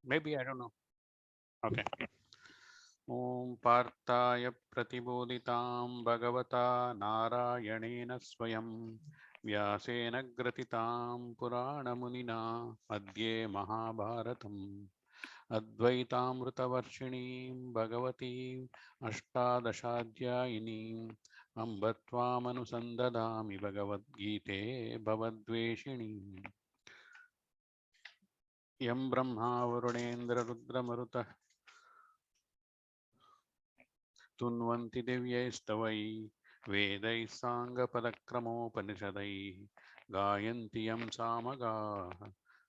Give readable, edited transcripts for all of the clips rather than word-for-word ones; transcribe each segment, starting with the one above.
Maybe, I don't know. Okay. Om Partaya Pratibodhitam Bhagavata Narayanena Swayam Vyasena Gratitam Purana Munina Adye Mahabharatam Advaitamrutavarshini Bhagavati Ashtadashadhyayini Ambatvamanusandadami Bhagavad Gite Bhavadveshini Yam Brahma Varunendra Rudra Maruta Tunvanti Devyaistavai Vedai Sanga Padakramopanishadai Gayanti Yam Samaga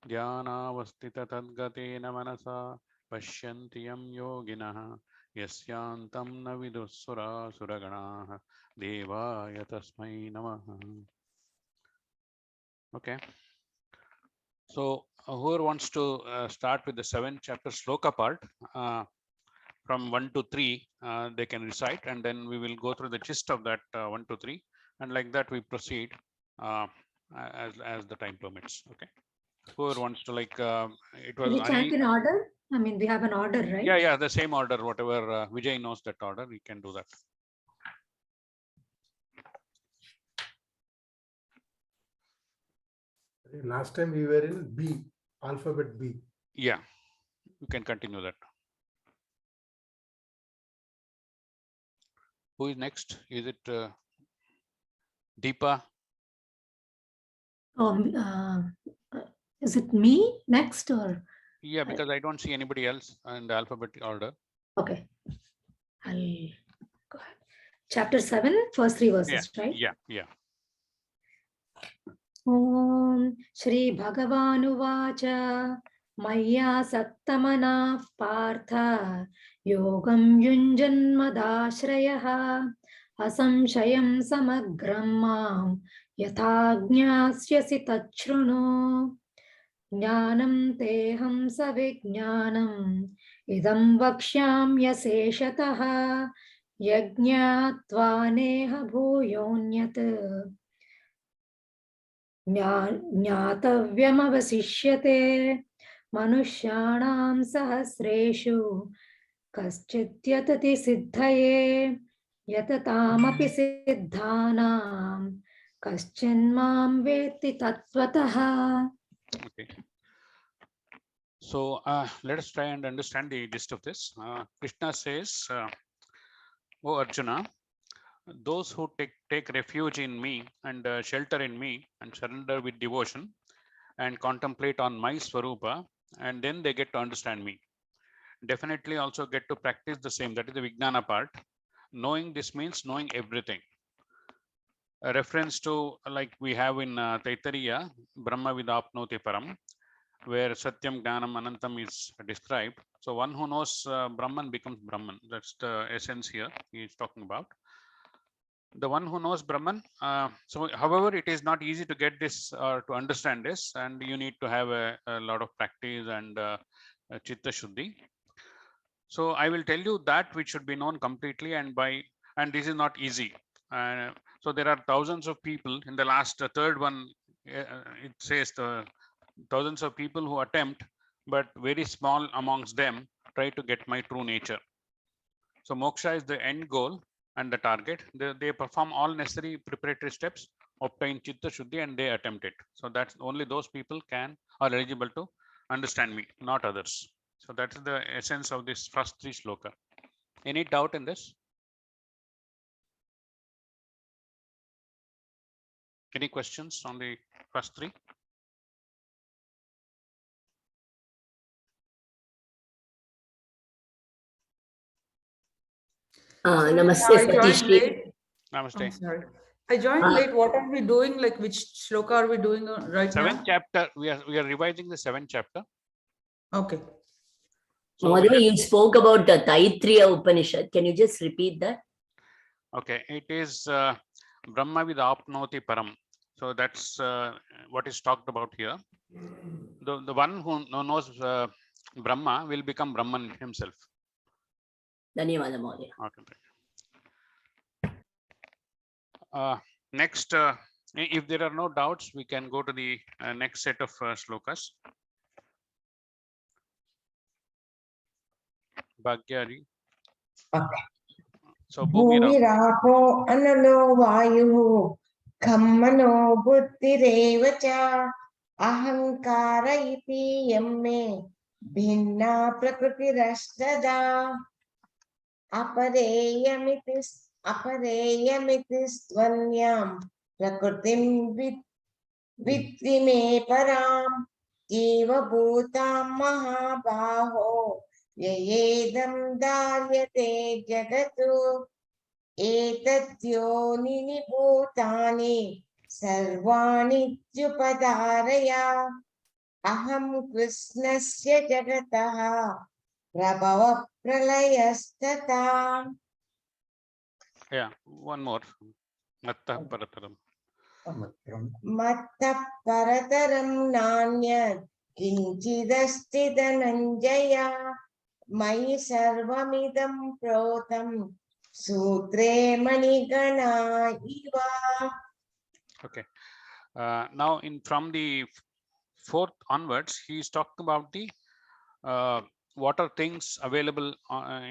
Dhyanavastita Tadgatena Manasa Pashyanti Yam Yoginaha Yasyantam Navidussura Suraganaha Devaya Tasmai Namaha. Okay. So whoever wants to start with the 7th chapter sloka part, from 1 to 3, they can recite, and then we will go through the gist of that 1 to 3, and like that we proceed as the time permits. Okay. Whoever wants to, like, it was. We chant in order. I mean, we have an order, right? Yeah, the same order. Whatever Vijay knows that order, we can do that. Last time we were in B, alphabet B. Yeah, you can continue that. Who is next? Is it Deepa? Is it me next or? Yeah, because I don't see anybody else in the alphabetic order. Okay, I'll go ahead. Chapter 7, first 3 verses, right? Yeah. Om Shri Bhagavanuvacha Maya Sattamana Partha Yogam Yunjanmadashrayah Asamshayam Samagram Mam Yathajñāsyasi Tachrunu Jnanam Teham Savijnanam Idam Vakshyamyaseshatah Yajñātva Neha Bhuyonyat ज्ञातव्यमवशिष्यते मनुष्याणां सहस्रेषु कश्चिद्यतति सिद्धये यततामपि सिद्धानां कश्चिन्मां वेत्ति तत्त्वतः. Okay. So let us try and understand the gist of this. Krishna says, "O Arjuna, those who take refuge in me and shelter in me and surrender with devotion and contemplate on my Swarupa, and then they get to understand me. Definitely also get to practice the same. That is the Vijnana part. Knowing this means knowing everything. A reference to, like we have in Taittiriya, Brahma Vidapnoti Param, where Satyam Gnanam Anantam is described. So one who knows Brahman becomes Brahman. That's the essence here he is talking about. The one who knows Brahman. So however, it is not easy to get this or to understand this, and you need to have a lot of practice and Chitta Shuddhi. So I will tell you that which should be known completely, and this is not easy. So there are thousands of people in the last third one. It says the thousands of people who attempt, but very small amongst them try to get my true nature. So moksha is the end goal and the target. They perform all necessary preparatory steps, obtain chitta shuddhi, and they attempt it. So that's only those people are eligible to understand me, not others. So that's the essence of this first 3 sloka. Any doubt in this? Any questions on the first 3? Namaste, Satish. Namaste. Sorry. I joined late. What are we doing? Like, which shloka are we doing right now? 7th chapter. We are revising the 7th chapter. Okay. So Madhuri, you spoke about the Taittiriya Upanishad. Can you just repeat that? Okay, it is Brahma Vidapnoti Param. So that's what is talked about here. The one who knows Brahma will become Brahman himself. Dhanyavada Madhuri. Okay. Next, if there are no doubts, we can go to the next set of slokas. Bhagyari. Okay. So Bhumi Bhumirapo analo vayu kammano buddhirev cha ahankara iti yamme bhinna prakritirashtada apareyamiti svanyam prakritim vitti me param jiva bhutam mahabaho yayedam daryate jagatu एतद्योनिनि भूतानि सर्वाणित्युपधारय अहं कृष्णस्य जगतः प्रभवः प्रलयस्तथा. Yeah, one more. Mattah Parataram. मत्तः परतरं नान्यत् किञ्चिदस्ति धनञ्जय मयि सर्वमिदं प्रोतं सूत्रे मणिगणा इव. Okay. Now, from the fourth onwards, he is talking about the what are things available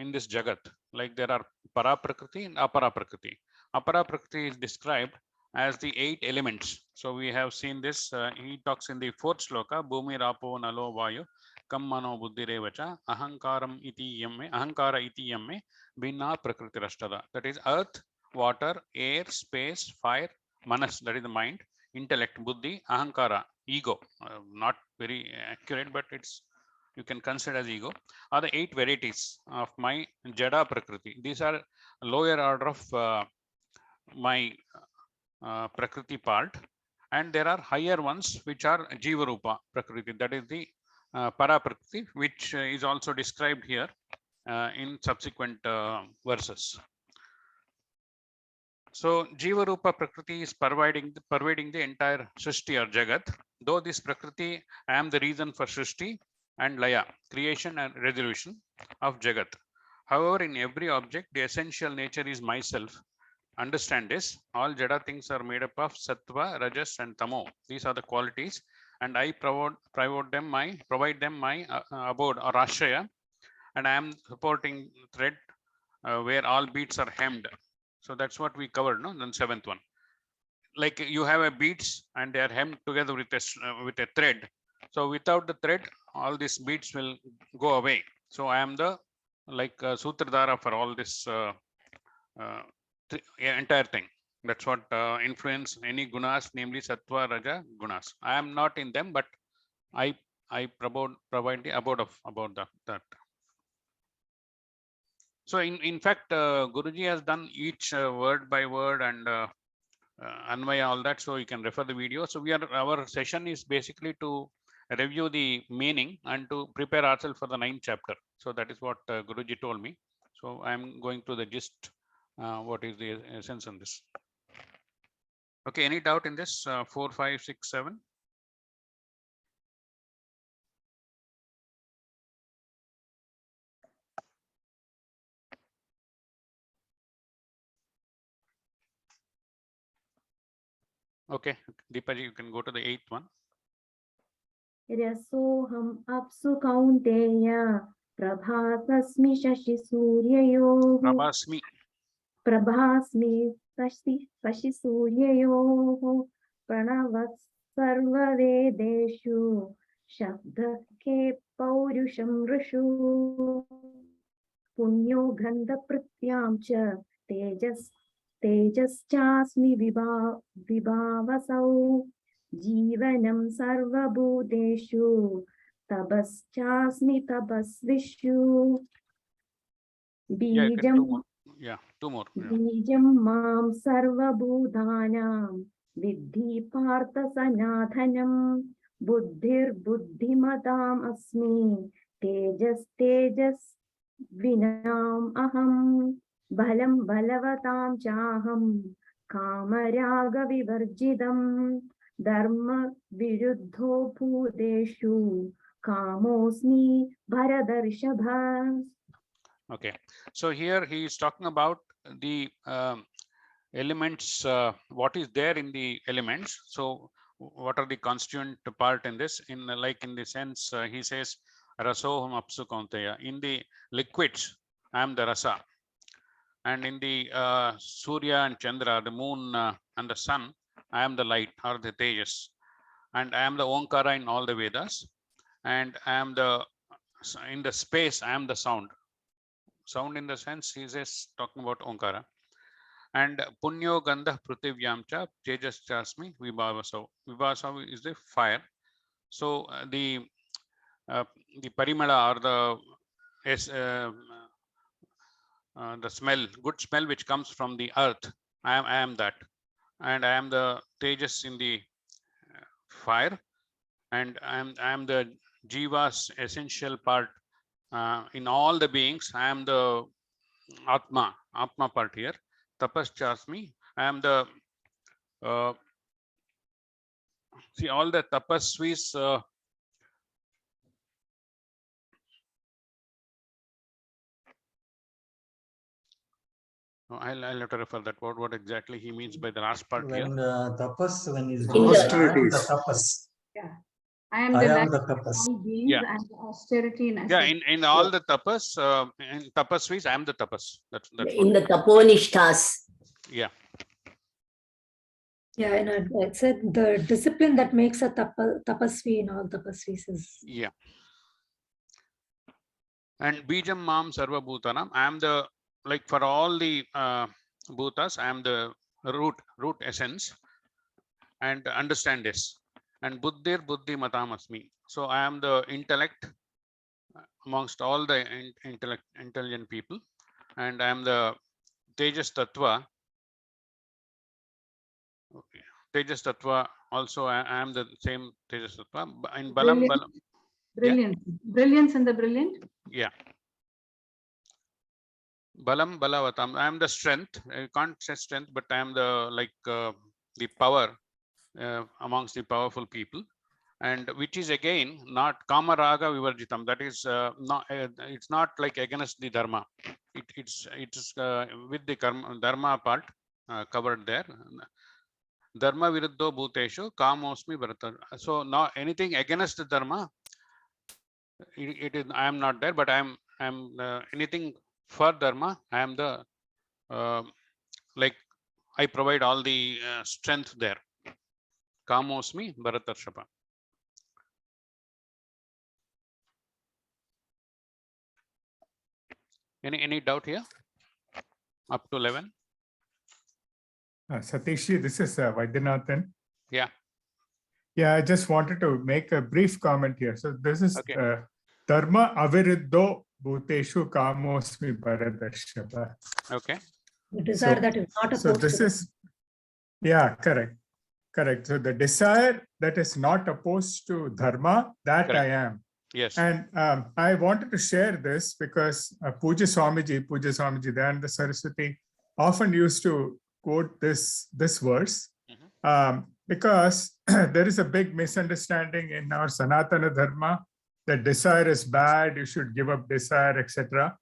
in this Jagat. Like there are Para Prakriti and Apara Prakriti. Apara Prakriti is described as the 8 elements. So we have seen this. He talks in the fourth sloka, Bhumi Rapo Nalo Vayu Kammano Buddhirevacha Ahankaram iti yamme Ahankara iti yamme Binna Prakriti Rashtada. That is earth, water, air, space, fire, manas, that is the mind, intellect, buddhi, ahankara, ego. Not very accurate, but it's you can consider as ego, are the 8 varieties of my Jada Prakriti. These are lower order of my Prakriti part, and there are higher ones which are Jiva Rupa Prakriti, that is the Para Prakriti, which is also described here in subsequent verses. So Jiva Rupa Prakriti is pervading the entire Srishti or Jagat. Though this Prakriti, I am the reason for Srishti and Laya, creation and resolution of Jagat. However, in every object, the essential nature is myself. Understand this, all Jada things are made up of Sattva, Rajas and Tamo. These are the qualities, and I provide them my abode or Ashraya, and I am supporting thread where all beads are hemmed. So that's what we covered, no? Then 7th one. Like you have a beads and they are hemmed together with a thread. So without the thread, all these beads will go away. So I am the Sutradhara for all this entire thing. That's what influence any gunas, namely Sattva, Raja, gunas. I am not in them, but I provide the about that. So in fact, Guruji has done each word by word and Anvaya, all that, so you can refer the video. So our session is basically to review the meaning and to prepare ourselves for the 9th chapter. So that is what Guruji told me. So I'm going to the gist. What is the essence in this? Okay, any doubt in this? 4, 5, 6, 7. Okay, Deepaji, you can go to the 8th one. Rasoham apsu kaunteya prabhasmi shashi suryayoh prabhasmi shashi suryayoh pranavat sarva vedeshu shabda ke paurusham rishu punyo gandha pratyam cha tejas chasmi vibhavasau जीवनं सर्वभूतेषु तपश्चास्मि तपस्विषु बीजं मां सर्वभूतानां विद्धि पार्थ सनातनं बुद्धिर्बुद्धिमताम् अस्मि तेजस्तेजस्विनाम् अहं बलं बलवतां चाहं कामरागविवर्जितम् धर्म विरुद्धो भूतेषु कामोऽस्मि भरतर्षभा. Okay, so here he is talking about the elements, what is there in the elements. So what are the constituent part in this? In the sense, he says Rasoham apsu kaunteya. In the liquids, I am the rasa. And in the Surya and Chandra, the moon and the sun, I am the light or the Tejas. And I am the Onkara in all the Vedas. And I am in the space, I am the sound. Sound in the sense, he is talking about Onkara. And Punyo Gandha Prutivyam cha Tejas chasmi Vibhavasav. Vibhavasav is the fire. So the parimala or the smell, good smell which comes from the earth, I am that. And I am the Tejas in the fire. And I am the Jiva's essential part in all the beings. I am the Atma part here. Tapas chasmi. I am the see all the tapasvis. I'll have to refer that word. What exactly he means by the last part here. When tapas, when is Austerities. the tapas. Yeah. I am I the am light the of tapas. all beings Yeah. and the austerity in Yeah, essence. in all the tapas, in tapasvis, I am the tapas. That's In what. the Taponishtas. Yeah. Yeah, and it said the discipline that makes a tapasvi in all tapasvis is. Yeah. And Bijam Mam Sarva Bhutanam, I am the, like for all the bhutas, I am the root essence. And understand this. And Buddhir Buddhi Matamasmi. So I am the intellect amongst all the intelligent people. And I am the Tejas Tattva. Okay. Tejas Tattva, also I am the same Tejas Tattva. In Balam, Brilliant. Balam. Brilliant. Brilliance in the brilliant. Yeah. Balam Balavatam. I am the strength. I can't say strength, but I am the the power amongst the powerful people. And which is again not Kama Raga Vivarjitam. That is not. It's not like against the dharma. It's with the karma, dharma part covered there. Dharma viruddho bhuteshu kamosmi bharata. So now anything against the dharma, it is I am not there, but I am anything for dharma. I am the like I provide all the strength there. Kamosmi bharatarshapa. Any doubt here? Up to 11. Satish, this is Vaidyanathan. Yeah. Yeah, I just wanted to make a brief comment here. So this is Okay. Dharma Aviruddho Bhuteshu Kamosmi Bharatarshapa. Okay. The desire So- that is not So opposed this to. is, yeah, correct. So the desire that is not opposed to dharma, that Correct. I am. Yes. And I wanted to share this because Puja Swamiji, Dayananda Saraswati often used to quote this verse because there is a big misunderstanding in our Sanatana Dharma that desire is bad, you should give up desire, etc.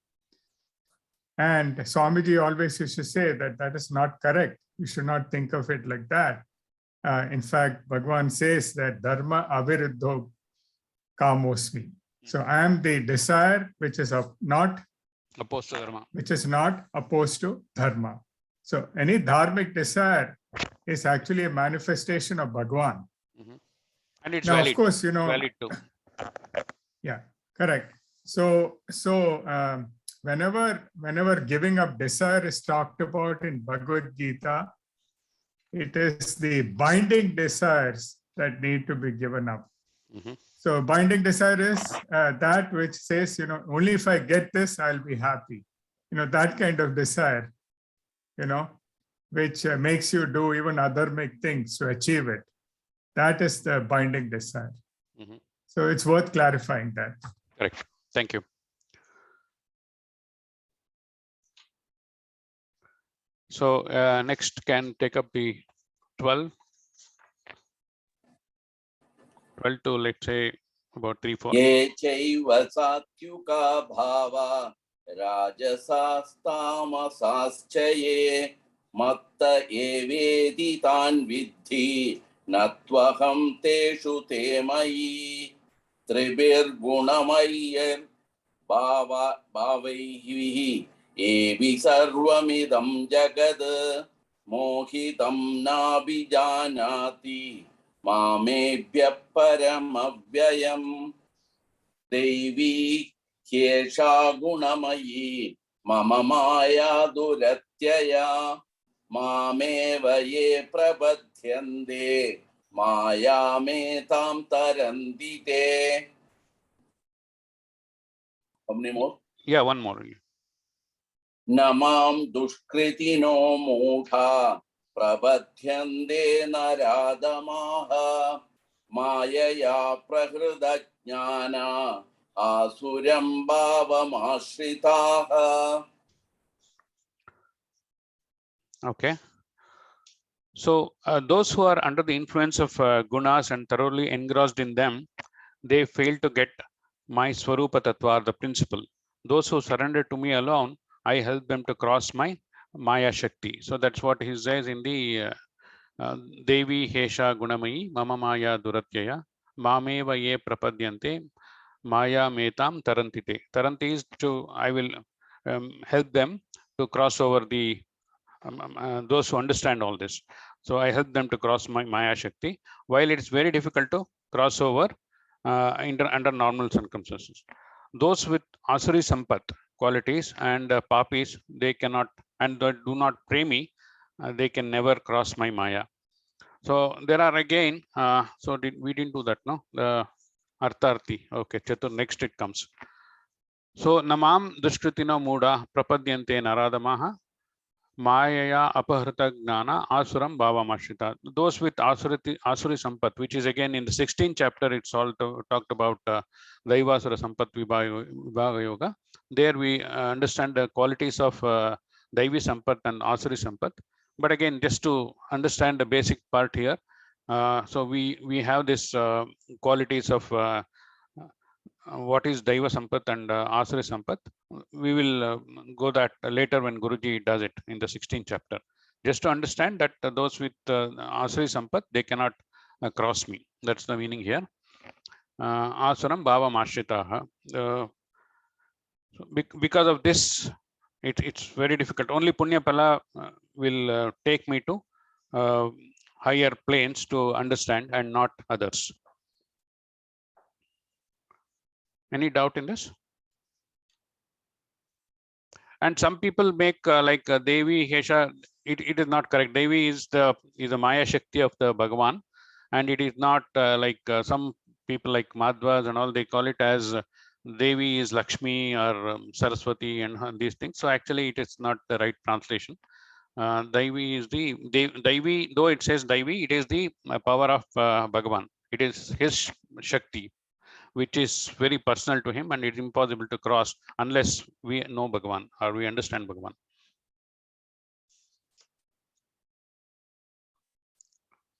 And Swamiji always used to say that that is not correct. You should not think of it like that. In fact, Bhagavan says that Dharma Aviruddho Kamosmi. So I am the desire which is not Opposed to dharma. which is not opposed to dharma. So any dharmic desire is actually a manifestation of Bhagavan. And it's Now, valid. of course, Valid too. yeah, correct. So whenever giving up desire is talked about in Bhagavad Gita, it is the binding desires that need to be given up. So binding desire is that which says, only if I get this, I'll be happy. That kind of desire, which makes you do even adharmic things to achieve it. That is the binding desire. So it's worth clarifying that. Correct. Thank you. So next can take up the 12 to let's say about 3-4. ये चैव सात्विका भावा राजसास्तामसाश्च ये मत्त एवेति तान् विद्धि न त्वहं तेषु ते मयि. त्रिभिर्गुणमय्यैर् भावैः एवि सर्वमिदं जगत् मोहितं नाभिजानाति मामेभ्यः परमव्ययम् दैवी ह्येषा गुणमयी मम माया दुरत्यया मामेव ये प्रबध्यन्ते मायामेतां तरन्ति ते. How many more? Yeah, one more. न मां दुष्कृतिनो मूढा प्रबध्यन्ते नराधमाः मायया प्रहृतज्ञाना आसुरं भावमाश्रिताः. Okay. So those who are under the influence of gunas and thoroughly engrossed in them, they fail to get my Swarupa Tattva, the principle. Those who surrender to me alone, I help them to cross my Maya Shakti. So that's what he says in the Devi Hesha Gunamayi Mama Maya Duratyaya Mameva Ye Prapadyante Maya Metam Tarantite. Taranti is to, I will help them to cross over the those who understand all this. So I help them to cross my Maya Shakti, while it's very difficult to cross over under normal circumstances. Those with Asuri Sampat qualities and Papis, they cannot, and do not pray me, they can never cross my Maya. So there are again, so we didn't do that, no? The Artharthi. Okay, Chatur, next it comes. So Namam Dushkritino Muda Prapadyante Naradamaha Maya Apahrita Gnana Asuram Bhava Mashita. Those with Asuri Sampat, which is again in the 16th chapter, it's all talked about Daivasura Sampat Vibhaga Yoga. There we understand the qualities of Daivi Sampat and Asuri Sampat. But again, just to understand the basic part here, so we have this qualities of what is Daiva Sampat and Asuri Sampat. We will go that later when Guruji does it in the 16th chapter. Just to understand that those with Asuri Sampat, they cannot cross me. That's the meaning here. Asuram Bhava Mashritaha. Because of this, it's very difficult. Only Punya Pala will take me to higher planes to understand and not others. Any doubt in this? And some people make like Devi Hesha, it is not correct. Devi is the Maya Shakti of the Bhagavan, and it is not like some people like Madhvas and all, they call it as Devi is Lakshmi or Saraswati and these things. So actually it is not the right translation. Devi is the Devi, though it says Devi, it is the power of Bhagavan. It is his Shakti, which is very personal to him, and it's impossible to cross unless we know Bhagavan or we understand Bhagavan.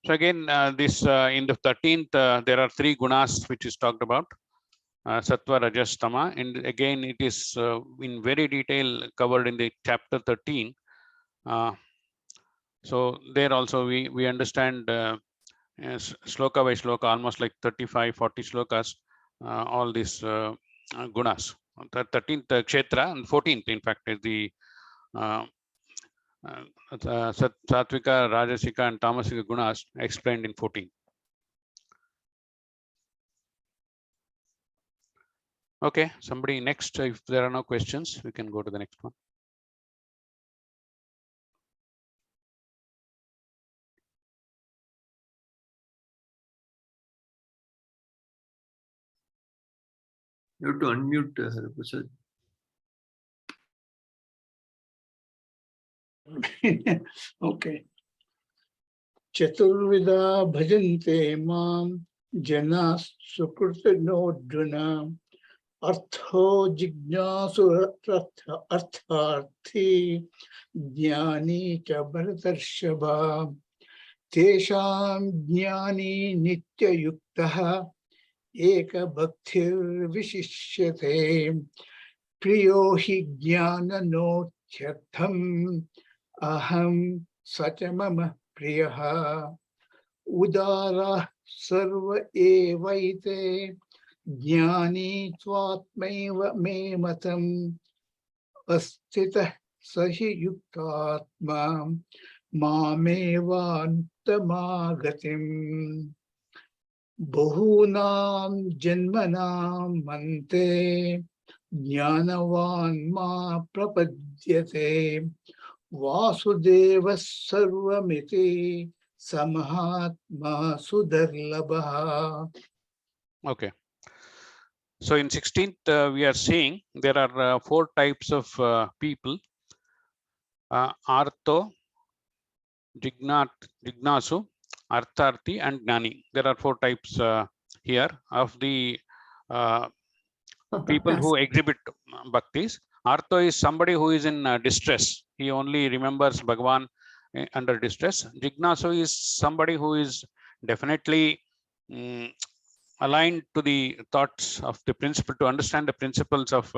So again, this in the 13th, there are 3 gunas which is talked about, Sattva, Rajas, Tama, and again it is in very detail covered in the chapter 13. So there also we understand sloka by sloka, almost like 35-40 slokas, all these gunas. The 13th kshetra and 14th, in fact, is the Sattvika, Rajasika, and Tamasika gunas explained in 14. Okay, somebody next. If there are no questions, we can go to the next one. You have to unmute Prasad. Okay. Chaturvida bhajante mam jana sukrutnodhuna artho jignasu artharthi jnani cha bharatarshava tesham jnani nitya yuktaha eka bhaktir vishishyate priyo hi jnana notyartham aham sachamama priyaha udara sarva evaite ज्ञानी त्वात्मैव मे मतम् अस्थितः स हि युक्तात्मा मामेवान्तमागतिम् बहूनां जन्मनां मन्ते ज्ञानवान् मा प्रपद्यते वासुदेवः सर्वमिति समहात्मा सुदुर्लभः. Okay. So in 16th, we are seeing there are 4 types of people: Artho, Jignasu, Artharthi, and Gnani. There are 4 types here of the people who exhibit bhaktis. Artho is somebody who is in distress. He only remembers Bhagavan under distress. Jignasu is somebody who is definitely aligned to the thoughts of the principle, to understand the principles of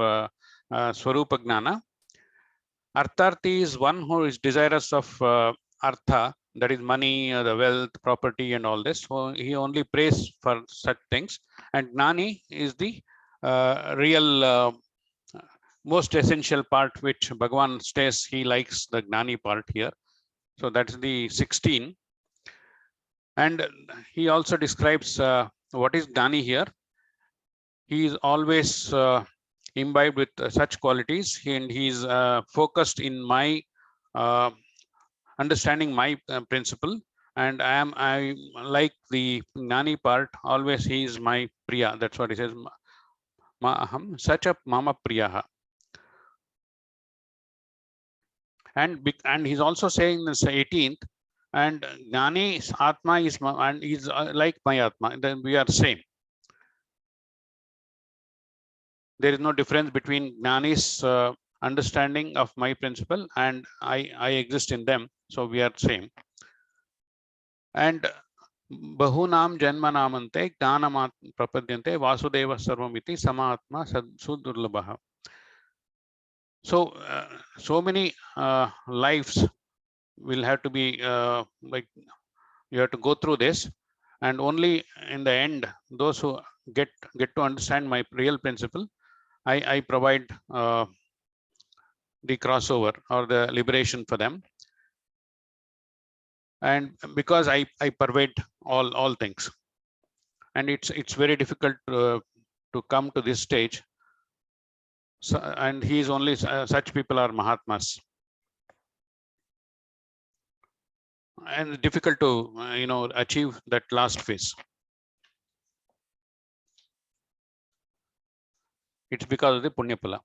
Swarupa Gnana. Artharthi is one who is desirous of artha, that is money, the wealth, property, and all this. So he only prays for such things. And Gnani is the real most essential part, which Bhagavan says he likes the Gnani part here. So that's the 16. And he also describes what is Gnani here. He is always imbibed with such qualities, and he is focused in my understanding my principle. And I like the Gnani part. Always he is my Priya. That's what he says. Ma aham sacha mama priyaha. And he's also saying this 18th. And Gnani Atma is and is like my Atma. Then we are same. There is no difference between Gnani's understanding of my principle and I exist in them. So we are same. And Bahunam Janmanamante Gnanamat Prapadyante Vasudeva Sarvamiti Samatma Sudurlabha. So so many lives will have to be like you have to go through this, and only in the end those who get to understand my real principle, I provide the crossover or the liberation for them. And because I pervade all things, and it's very difficult to come to this stage. So, and he is only such people are Mahatmas, and difficult to achieve that last phase. It's because of the Punyapala.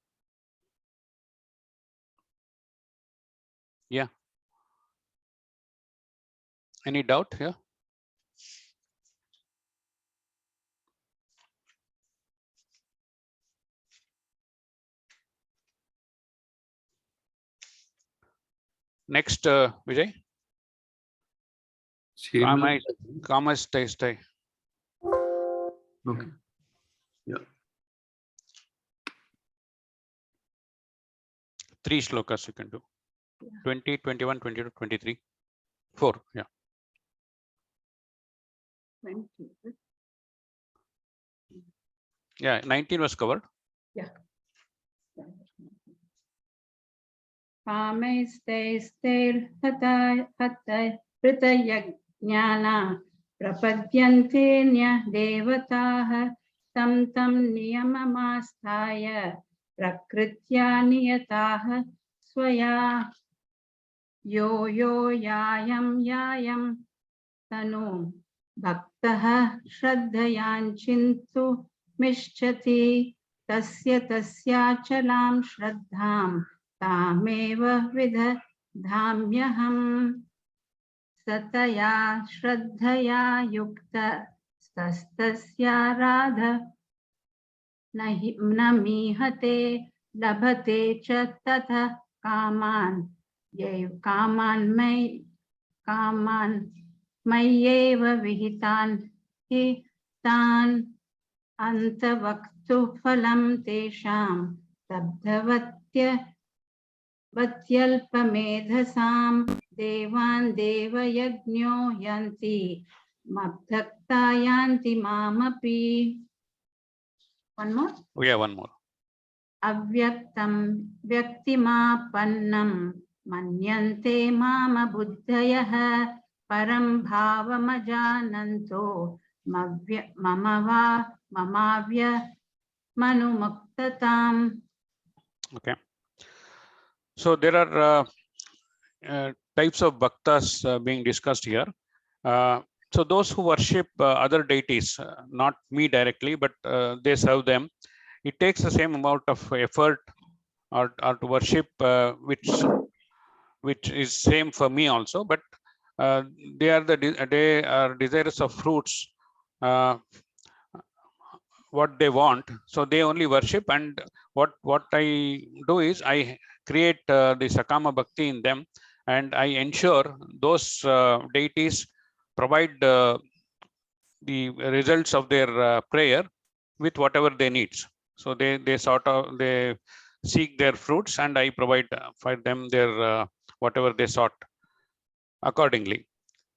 Yeah. Any doubt here? Next, Vijay. Kama stay. Okay. Yeah. 3 shlokas you can do. 20, 21, 22, 23. 4. Yeah. 20. Yeah, 19 was covered. Yeah. Pritayajnana prapadyante nya devataha tam niyamamastaya prakritya niyataha swaya yo yayam tanu bhaktaha shraddhayanchintu mishchati tasya chalam shraddham tameva vidhamyaham sataya shraddhaya yukta tastasya radha namihate labhate cha tatha kaman mayeva vihitan hi tan antavaktu phalam tesham tabdhavatya vatyalpamedhasam devan devayajño yanti mabdhakta yanti mamapi. One more. Oh, yeah, one more. Avyaktam vyaktimapannam manyante mama buddhayah param bhavamajananto mamavya manumuktatam. Okay. So there are types of bhaktas being discussed here. So those who worship other deities, not me directly, but they serve them, it takes the same amount of effort or to worship which is same for me also, but they are desirous of fruits, what they want, so they only worship. And what I do is I create the sakama bhakti in them, and I ensure those deities provide the results of their prayer with whatever they need. So they seek their fruits, and I provide for them their whatever they sought accordingly.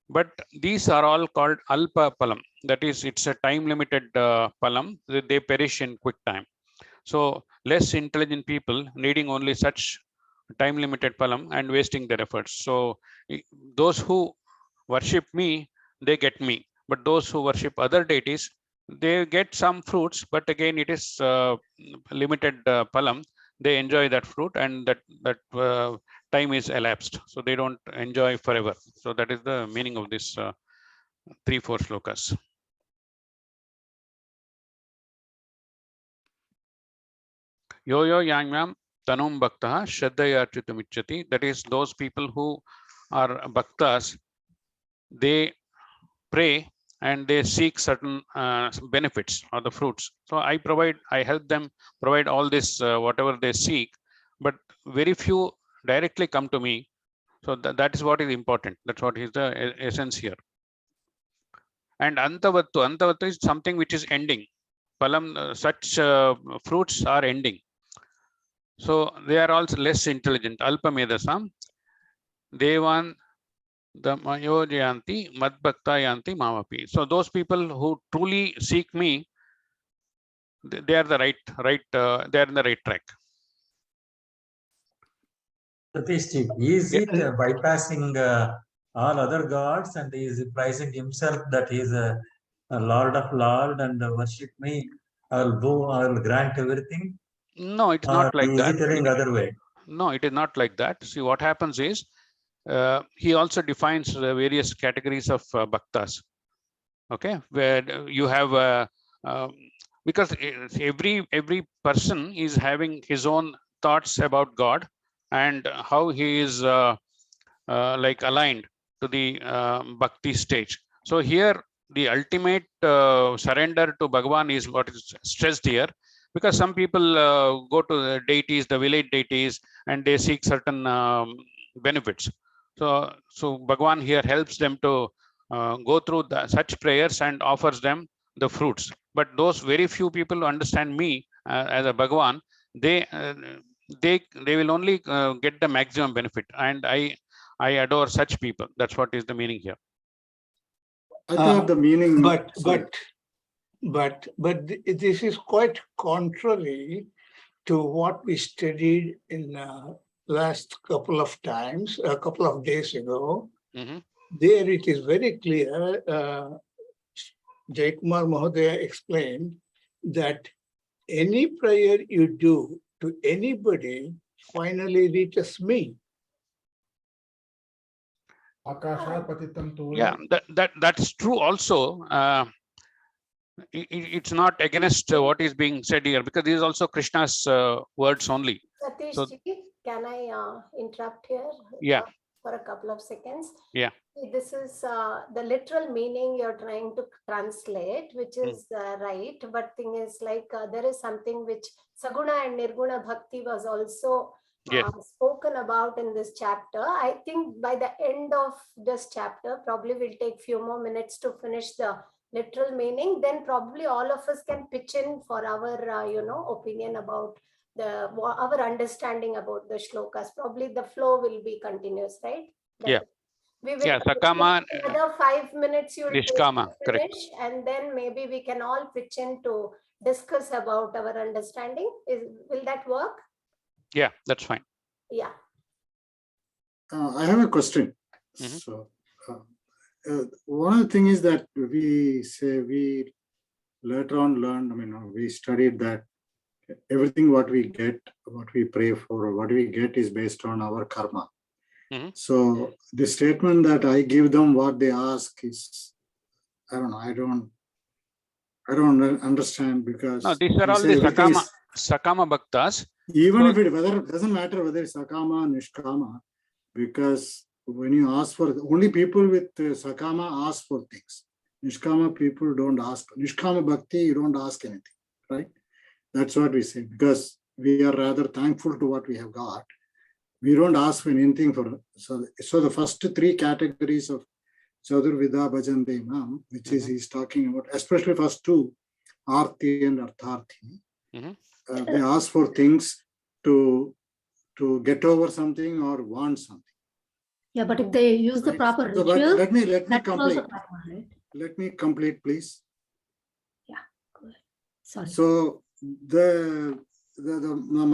But these are all called alpa palam. That is, it's a time limited palam. They perish in quick time. So less intelligent people needing only such time limited palam and wasting their efforts. So those who worship me, they get me. But those who worship other deities, they get some fruits, but again it is limited palam. They enjoy that fruit, and that time is elapsed, so they don't enjoy forever. So that is the meaning of this 3-4 slokas. Yo yo yangyam tanum bhakta shraddhaya chitamichyati. That is, those people who are bhaktas, they pray and they seek certain benefits or the fruits. So I help them provide all this whatever they seek, but very few directly come to me. So that is what is important. That's what is the essence here. And antavattu is something which is ending. Palam, such fruits are ending. So they are also less intelligent. Alpamedasam, Devan the Mayojayanti, Madbhakta Yanti Mamapi. So those people who truly seek me, they are the right, they are in the right track. Satish, is it bypassing all other gods and is praising himself that he is a Lord of Lord and worship me? I will grant everything. No, it's not like that. Is it telling other way? No, it is not like that. See, what happens is he also defines the various categories of bhaktas. Okay, where you have because every person is having his own thoughts about God and how he is like aligned to the bhakti stage. So here the ultimate surrender to Bhagavan is what is stressed here, because some people go to the deities, the village deities, and they seek certain benefits. So Bhagavan here helps them to go through such prayers and offers them the fruits. But those very few people who understand me as a Bhagavan, they will only get the maximum benefit, and I adore such people. That's what is the meaning here. I thought the meaning. But this is quite contrary to what we studied in last couple of times, a couple of days ago. Mm-hmm. There it is very clear. Jaikumar Mahodaya explained that any prayer you do to anybody finally reaches me. Yeah, that's true also. It's not against what is being said here, because these is also Krishna's words only. Satish So, can I interrupt here? Yeah. For a couple of seconds. Yeah. This is the literal meaning you're trying to translate, which is right. But thing is, like there is something which Saguna and Nirguna Bhakti was also spoken about in this chapter. I think by the end of this chapter, probably we'll take few more minutes to finish the literal meaning. Then probably all of us can pitch in for our, opinion about our understanding about the shlokas. Probably the flow will be continuous, right? Yeah. We will Sakama, another 5 minutes you'll take Nishkama, to finish, correct. and then maybe we can all pitch in to discuss about our understanding. Will that work? Yeah, that's fine. Yeah. I have a question. Mhm. So, one of the things is that we later on learned, I mean, we studied that everything what we get, what we pray for, or what we get is based on our karma. Mhm. So the statement that I give them what they ask is, I don't know, I don't understand, because No, these are we all say the everything Sakama Bhaktas. even So- if it doesn't matter whether it's Sakama or Nishkama, because when you ask for, only people with Sakama ask for things. Nishkama people don't ask. Nishkama Bhakti, you don't ask anything, right? That's what we say, because we are rather thankful to what we have got. We don't ask for anything for. So the first three categories of Chadurvida Bhajante Imam, which is he's talking about, especially first two, Arti and Artharthi. They ask for things to get over something or want something. Yeah, but if they use the Right. proper So, but ritual, let me that is also complete. karma, right? Let me complete, please. Yeah, go ahead. Sorry. So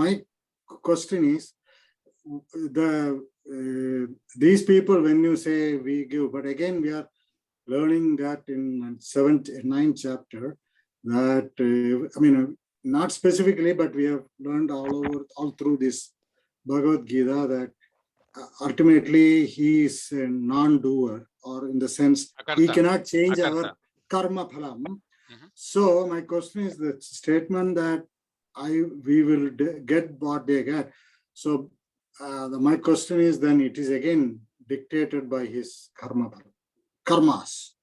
my question is, these people, when you say we give, but again we are learning that in 7th, 9th chapter, that I mean, not specifically, but we have learned all through this Bhagavad Gita that ultimately he is a non-doer, or in the sense he Akarta. cannot change Akarta. our karma phalam. So my question is the statement that we will get what they get. So my question is, then it is again dictated by his karmas.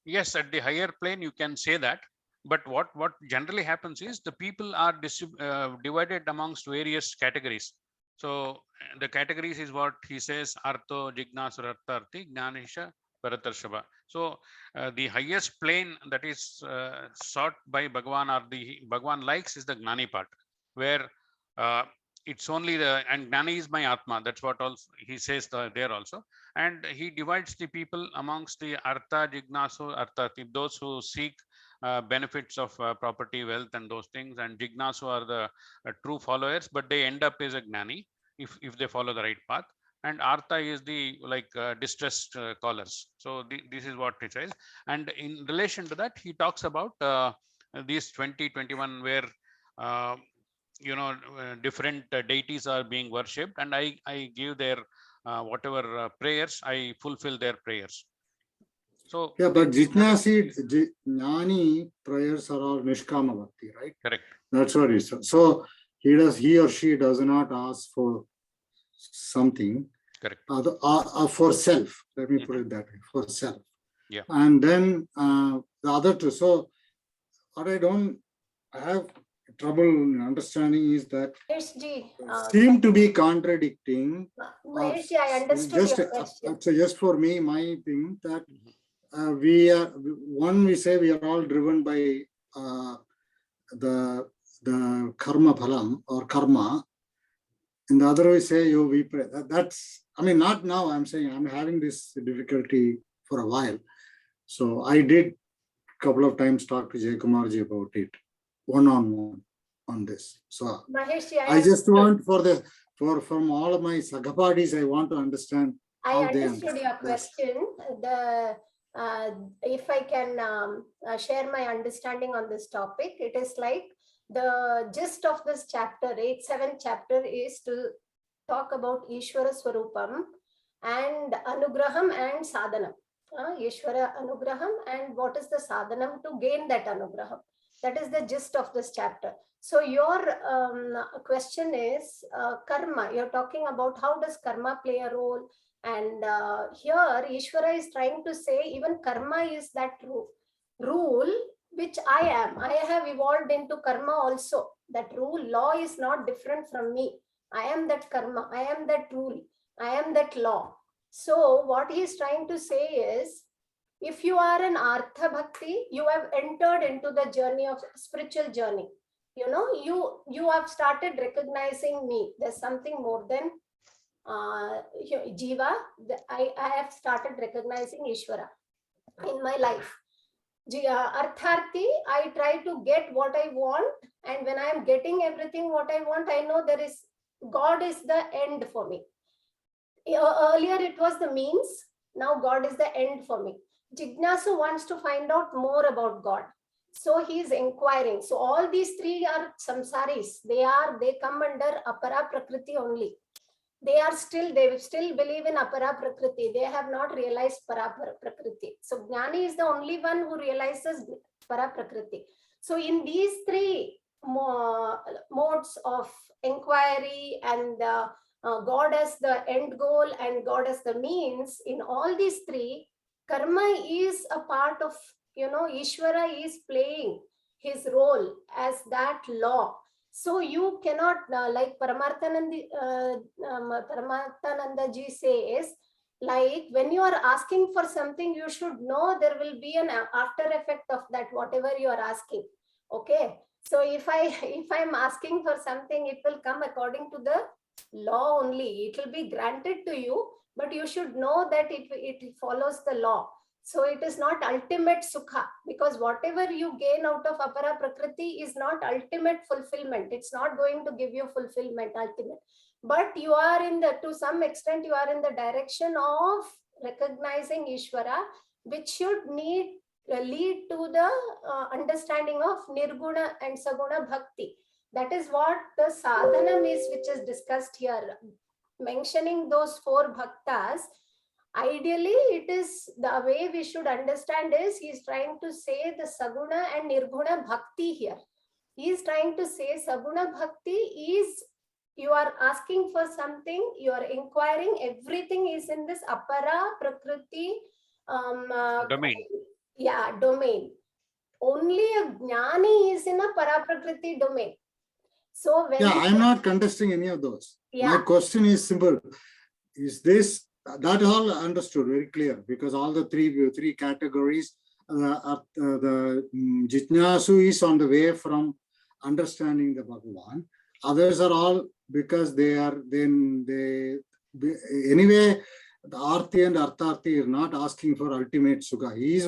Yes, at the higher plane, you can say that. But what generally happens is the people are divided amongst various categories. So the categories is what he says: Artho, Jignasura, Artharthi, Jnanisha, Paratarshava. So the highest plane that is sought by Bhagavan, or the Bhagavan likes, is the Gnani part, where it's only and Gnani is my Atma. That's what also he says there also. And he divides the people amongst the Artha, Jignasu, Arthati, those who seek benefits of property, wealth, and those things. And Jignasu are the true followers, but they end up as a Gnani if they follow the right path. And Artha is the distressed callers. So this is what it says. And in relation to that, he talks about these 2021 where different deities are being worshipped, and I give their whatever prayers, I fulfill their prayers. So yeah, but Jnani prayers are all Nishkama Bhakti, right? Correct. That's what it is. So he or she does not ask for something. Correct. For self. Let me put it that way, for self. Yeah. And then the other two. So what I have trouble understanding is that seem to be contradicting. Maheshji, I understood your question. So just for me, my thing that we say we are all driven by the karma phalam or karma. And the other way say we pray. That's, I mean, not now. I'm saying I'm having this difficulty for a while. So I did a couple of times talk to Jay Kumarji about it, one-on-one on this. So Maheshji, I just want from all of my Sagapadis, I want to understand how I they understood your question. If I can share my understanding on this topic, it is like the gist of this chapter, 7th chapter, is to talk about Ishvara Swarupam and Anugraham and Sadhanam. Ishvara Anugraham, and what is the Sadhanam to gain that Anugraham. That is the gist of this chapter. So your question is karma. You're talking about how does karma play a role? And here Ishvara is trying to say even karma is that rule which I am. I have evolved into karma also. That rule, law is not different from me. I am that karma. I am that rule. I am that law. So what he is trying to say is, if you are an Artha Bhakti, you have entered into the journey of spiritual journey. You know, you have started recognizing me. There's something more than Jiva. I have started recognizing Ishvara in my life. Artharthi, I try to get what I want, and when I am getting everything what I want, I know there is God is the end for me. Earlier it was the means, now God is the end for me. Jignasu wants to find out more about God. So he is inquiring. So all these three are samsaris. They come under apara prakriti only. They still believe in apara prakriti. They have not realized para prakriti. So Jnani is the only one who realizes para prakriti. So in these three modes of inquiry and God as the end goal and God as the means, in all these three, karma is a part of, Ishvara is playing his role as that law. So you cannot, like Paramarthananda ji says, like when you are asking for something, you should know there will be an after effect of that, whatever you are asking. Okay. So if I'm asking for something, it will come according to the law only. It will be granted to you, but you should know that it follows the law. So it is not ultimate sukha, because whatever you gain out of apara prakriti is not ultimate fulfillment. It's not going to give you fulfillment ultimate. But you are to some extent, you are in the direction of recognizing Ishvara, which should lead to the understanding of nirguna and saguna bhakti. That is what the sadhanam is, which is discussed here. Mentioning those four bhaktas, ideally it is the way we should understand is he is trying to say the saguna and nirguna bhakti here. He is trying to say saguna bhakti is you are asking for something, you are inquiring, everything is in this apara prakriti domain. Yeah, domain. Only a jnani is in a paraprakriti domain. So when I'm not contesting any of those. My question is simple. Is this, that all understood very clear, because all the three categories, the Jitnasu is on the way from understanding the Bhagavan. Others are all because anyway, the Arthi and Artharthi are not asking for ultimate Sukha. He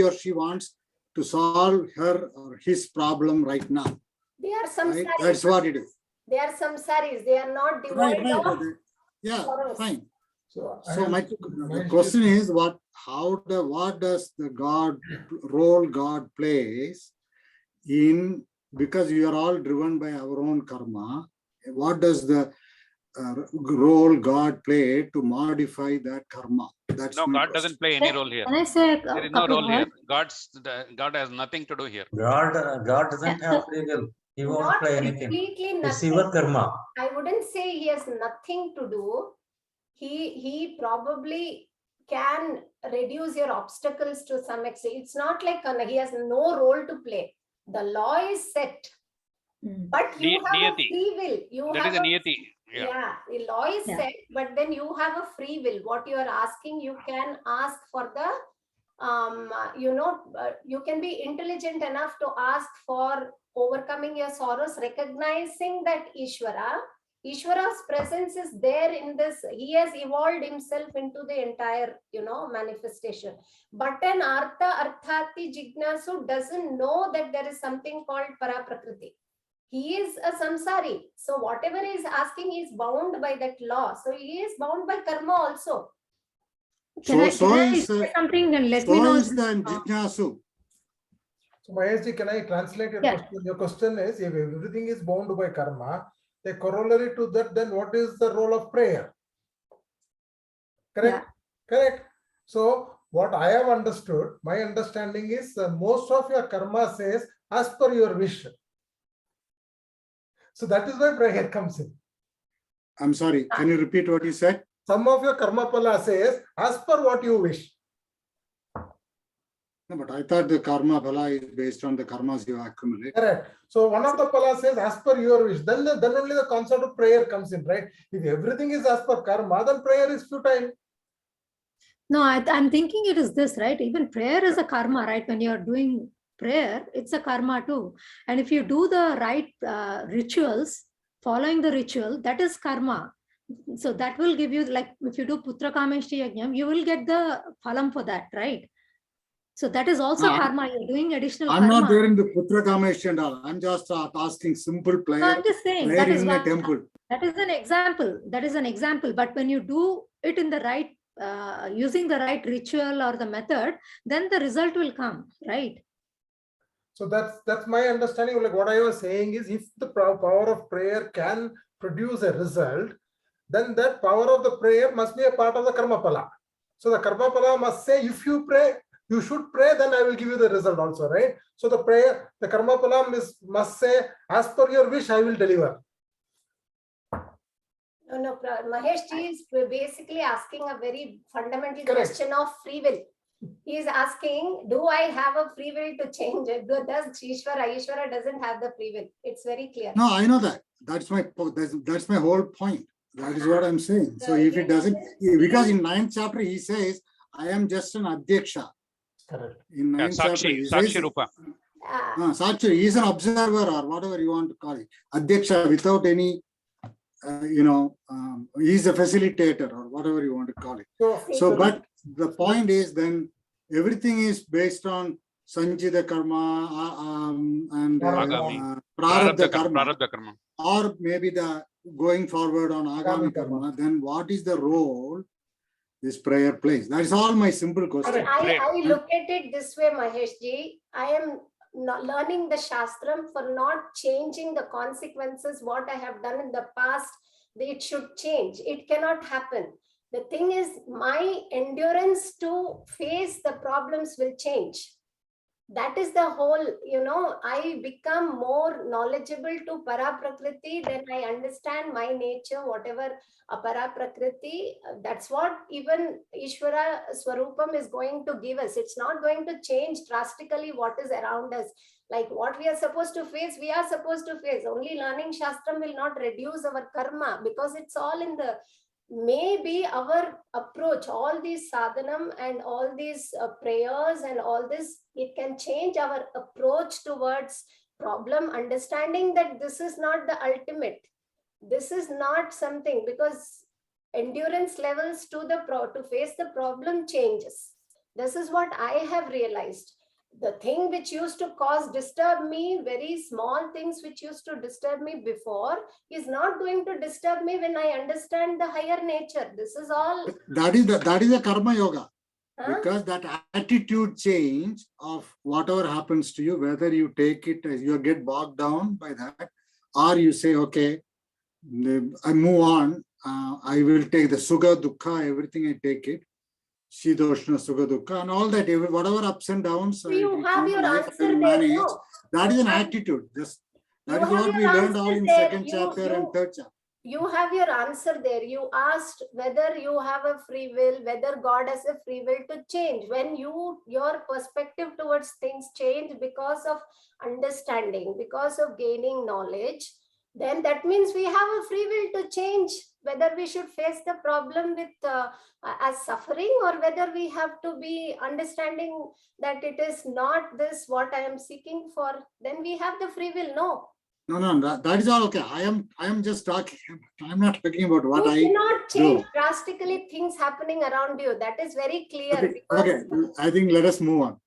or she wants to solve her or his problem right now. They are samsaris. Right? That's what it is. They are samsaris. They are not devoid of sorrows. Fine. So my question is, what does the role God plays in, because we are all driven by our own karma, what does the role God play to modify that karma? That's no, God doesn't play any role here. Can I say There is no role here. God has nothing to do here. God doesn't have free will. He won't Not play anything. completely It's nothing. your karma. I wouldn't say he has nothing to do. He probably can reduce your obstacles to some extent. It's not like he has no role to play. The law is set, but you have a free will. That is a niyati. The law is set, but then you have a free will. What you are asking, you can ask for the you can be intelligent enough to ask for overcoming your sorrows, recognizing that Ishvara's presence is there in this. He has evolved himself into the entire, manifestation. But an Artharthi Jignasu doesn't know that there is something called Paraprakriti. He is a samsari. So whatever he is asking is bound by that law. So he is bound by karma also. Can I say something and let me know? So Mahesh, can I translate your question? Your question is, if everything is bound by karma, the corollary to that, then what is the role of prayer? Correct? Correct. So what I have understood, my understanding is most of your karma says as per your wish. So that is why prayer comes in. I'm sorry, can you repeat what you said? Some of your karma pala says as per what you wish. No, but I thought the karma pala is based on the karmas you accumulate. Correct. So one of the pala says as per your wish. Then only the concept of prayer comes in, right? If everything is as per karma, then prayer is futile. No, I'm thinking it is this, right? Even prayer is a karma, right? When you're doing prayer, it's a karma too. And if you do the right rituals, following the ritual, that is karma. So that will give you, like if you do Putra Kameshti Yajnam, you will get the phalam for that, right? So that is also No, karma. You're doing additional I'm not karma. there in the Putra Kamesh and all. I'm just asking simple No, prayer, I'm just saying prayer that is in a one. temple. That is an example. That is an example. But when you do it in the right, using the right ritual or the method, then the result will come, right? So that's my understanding. Like what I was saying is, if the power of prayer can produce a result, then that power of the prayer must be a part of the karma pala. So the karma pala must say, if you pray, you should pray, then I will give you the result also, right? So the prayer, the karma pala must say, as per your wish, I will deliver. No, Mahesh ji is basically asking a very fundamental Correct. question of free will. He is asking, do I have a free will to change it? Does Ishvara doesn't have the free will. It's very clear. No, I know that. That's my whole point. That is what I'm saying. So if it doesn't, because in 9th chapter he says, I am just an adhyaksha. Correct. In 9th chapter he Sakshi says, Rupa. Sakshi, he is an observer or whatever you want to call it. Adhyaksha without any, he is a facilitator or whatever you want to call it. So, but the point is then everything is based on Sanchita karma and Prarabdha karma, or maybe the going forward on Agami karma. Then what is the role this prayer plays? That is all my simple question. I look at it this way, Mahesh ji. I am not learning the Shastram for not changing the consequences. What I have done in the past, it should change. It cannot happen. The thing is, my endurance to face the problems will change. That is the whole, I become more knowledgeable to Paraprakriti, then I understand my nature, whatever Paraprakriti, that's what even Ishvara Swarupam is going to give us. It's not going to change drastically what is around us. Like what we are supposed to face, we are supposed to face. Only learning Shastram will not reduce our karma, because it's all in the, maybe our approach, all these sadhanam and all these prayers and all this, it can change our approach towards problem, understanding that this is not the ultimate. This is not something, because endurance levels to face the problem changes. This is what I have realized. The thing which used to disturb me, very small things which used to disturb me before, is not going to disturb me when I understand the higher nature. This is all. That is the karma yoga. Because that attitude change of whatever happens to you, whether you take it as you get bogged down by that, or you say, okay, I move on, I will take the sukha, dukkha, everything I take it. Shidoshna, Sukha, Dukkha, and all that, whatever ups and downs. You have your life answer manage, there. No. that is an attitude. That is what we learned all in there. 2nd chapter and 3rd chapter. You have your answer there. You asked whether you have a free will, whether God has a free will to change. When your perspective towards things change because of understanding, because of gaining knowledge, then that means we have a free will to change whether we should face the problem with as suffering, or whether we have to be understanding that it is not this what I am seeking for. Then we have the free will. No, that is all okay. I am just talking. I'm not talking about what you I cannot change do. drastically things happening around you. That is very clear. Okay, I think let us move on.